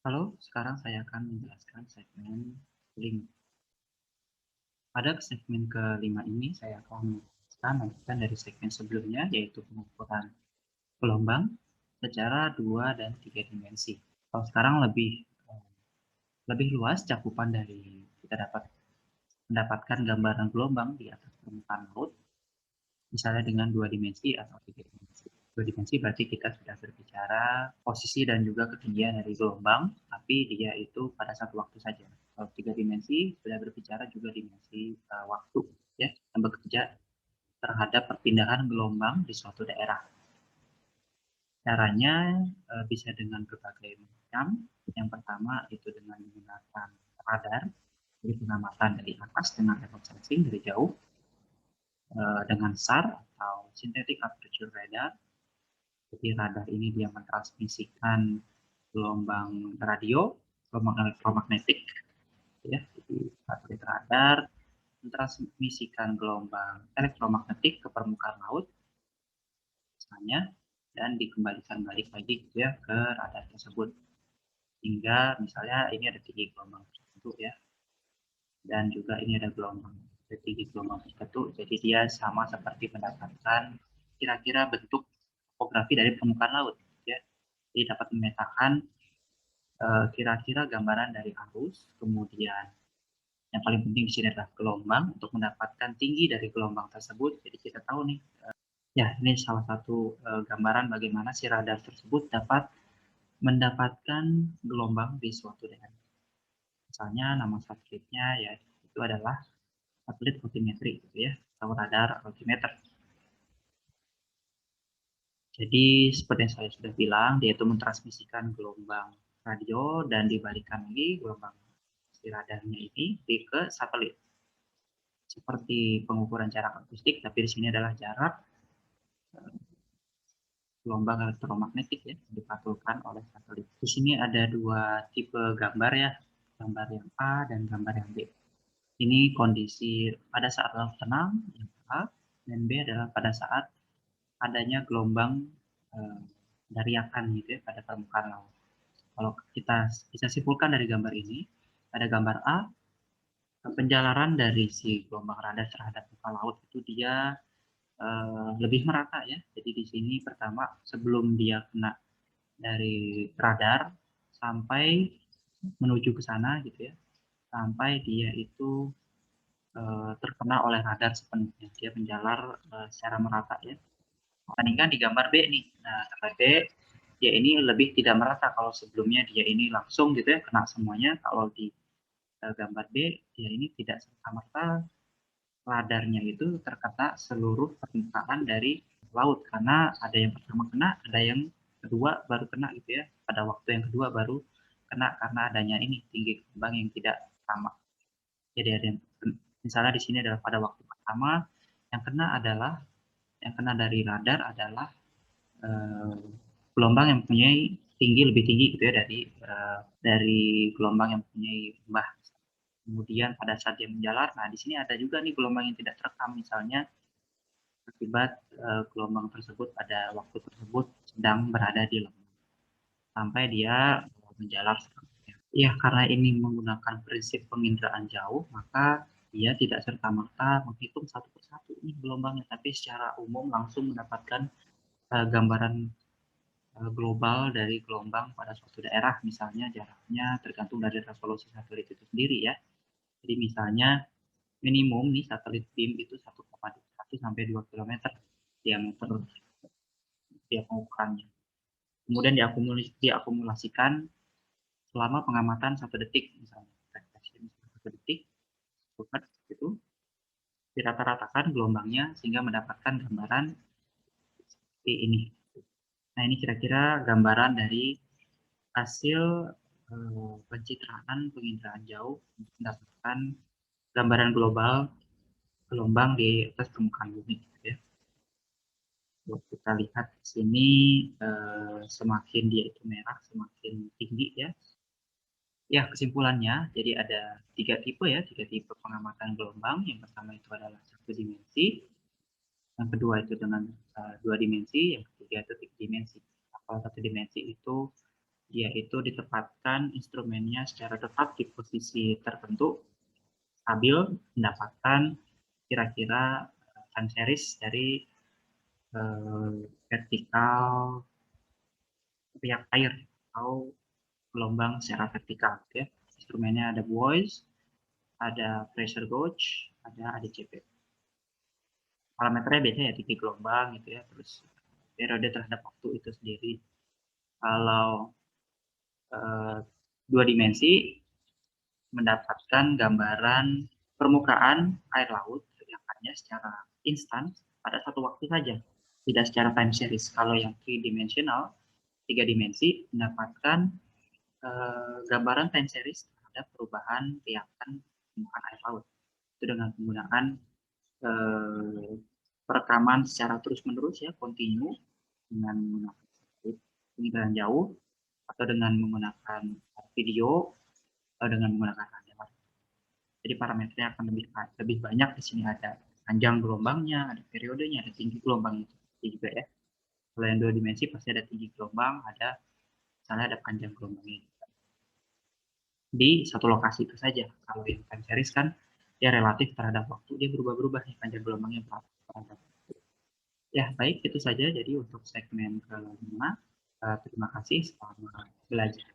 Halo, sekarang saya akan menjelaskan segmen link. Pada segmen kelima ini, saya akan menjelaskan lanjutan dari segmen sebelumnya, yaitu pengukuran gelombang secara 2 dan 3 dimensi. Kalau sekarang lebih luas cakupan dari kita dapat mendapatkan gambaran gelombang di atas permukaan laut, misalnya dengan 2 dimensi atau 3 dimensi. 2 dimensi berarti kita sudah berbicara posisi dan juga ketinggian dari gelombang, tapi dia itu pada satu waktu saja. Kalau 3 dimensi sudah berbicara juga dimensi waktu, ya, yang bekerja terhadap perpindahan gelombang di suatu daerah. Caranya bisa dengan berbagai macam. Yang pertama itu dengan menggunakan radar, jadi pengamatan dari atas dengan remote sensing dari jauh, dengan SAR atau Synthetic Aperture Radar. Jadi radar ini dia mentransmisikan gelombang radio, gelombang elektromagnetik, ya. Jadi satelit radar mentransmisikan gelombang elektromagnetik ke permukaan laut, misalnya, dan dikembalikan balik lagi gitu ya ke radar tersebut. Hingga misalnya ini ada tinggi gelombang tertentu ya, dan juga ini ada tinggi gelombang tertentu. Jadi dia sama seperti mendapatkan kira-kira bentuk topografi dari permukaan laut, ya. Jadi dapat memetakan kira-kira gambaran dari arus, kemudian yang paling penting di sini adalah gelombang untuk mendapatkan tinggi dari gelombang tersebut. Jadi kita tahu nih, ya ini salah satu gambaran bagaimana si radar tersebut dapat mendapatkan gelombang di suatu daerah. Misalnya nama satelitnya ya itu adalah satelit altimetri gitu ya, atau radar altimeter. Jadi seperti yang saya sudah bilang, dia itu mentransmisikan gelombang radio dan dibalikan lagi gelombang si radarnya ini ke satelit. Seperti pengukuran jarak akustik, tapi di sini adalah jarak gelombang elektromagnetik ya, dipantulkan oleh satelit. Di sini ada dua tipe gambar ya, gambar yang A dan gambar yang B. Ini kondisi pada saat laut tenang yang A, dan B adalah pada saat adanya gelombang dari akan gitu ya pada permukaan laut. Kalau kita bisa simpulkan dari gambar ini, pada gambar A, penjalaran dari si gelombang radar terhadap muka laut itu dia lebih merata ya. Jadi di sini pertama sebelum dia kena dari radar sampai menuju ke sana gitu ya, sampai dia itu terkena oleh radar sepenuhnya, dia menjalar secara merata ya. Bandingkan di gambar B nih, nah gambar B dia ini lebih tidak merata. Kalau sebelumnya dia ini langsung gitu ya kena semuanya, kalau di gambar B dia ini tidak serta-merta radarnya itu terkena seluruh permukaan dari laut, karena ada yang pertama kena, ada yang kedua baru kena gitu ya. Pada waktu yang kedua baru kena karena adanya ini tinggi gelombang yang tidak sama. Jadi ada yang misalnya di sini adalah pada waktu pertama yang kena dari radar adalah eh, gelombang yang mempunyai tinggi lebih tinggi gitu ya dari gelombang yang mempunyai lembah. Kemudian pada saat dia menjalar, nah di sini ada juga nih gelombang yang tidak terekam, misalnya akibat gelombang tersebut pada waktu tersebut sedang berada di lembah sampai dia menjalar seterusnya. Ya, karena ini menggunakan prinsip penginderaan jauh, maka dia tidak serta-merta menghitung satu persatu ini gelombangnya, tapi secara umum langsung mendapatkan gambaran global dari gelombang pada suatu daerah, misalnya jaraknya tergantung dari resolusi satelit itu sendiri ya. Jadi misalnya minimum nih satelit BIM itu 1,1 sampai 2 km diameter dia pengukurannya. Kemudian diakumulasikan selama pengamatan 1 detik, misalnya reflection 1 detik, itu dirata-ratakan gelombangnya sehingga mendapatkan gambaran seperti ini. Nah ini kira-kira gambaran dari hasil pencitraan penginderaan jauh untuk mendapatkan gambaran global gelombang di atas permukaan bumi. Gitu ya. Kita lihat di sini semakin dia itu merah semakin tinggi ya. Ya kesimpulannya jadi ada tiga tipe pengamatan gelombang. Yang pertama itu adalah 1 dimensi, yang kedua itu dengan 2 dimensi, yang ketiga itu 3 dimensi. Kalau 1 dimensi itu Dia itu ditempatkan instrumennya secara tetap di posisi tertentu, stabil, mendapatkan kira-kira time series dari vertikal riak air atau gelombang secara vertikal gitu ya. Instrumennya ada buoys, ada pressure gauge, ada ADCP. Parameternya biasanya ya tinggi gelombang gitu ya, terus periode terhadap waktu itu sendiri. Kalau dua dimensi mendapatkan gambaran permukaan air laut gerakannya secara instan pada satu waktu saja, tidak secara time series. Kalau yang three dimensional, tiga dimensi mendapatkan gambaran time series terhadap perubahan riakan permukaan air laut. Itu dengan menggunakan perekaman secara terus-menerus ya, kontinu, dengan menggunakan penginderaan jauh, atau dengan menggunakan video, atau dengan menggunakan radar. Jadi parameternya akan lebih banyak. Di sini ada panjang gelombangnya, ada periodenya, ada tinggi gelombang itu juga ya. Kalau yang dua dimensi pasti ada tinggi gelombang, misalnya ada panjang gelombangnya di satu lokasi itu saja. Kalau yang time series kan dia relatif terhadap waktu, dia berubah-berubah nih panjang gelombangnya terhadap. Ya baik, itu saja jadi untuk segmen kelima. Terima kasih, selamat belajar.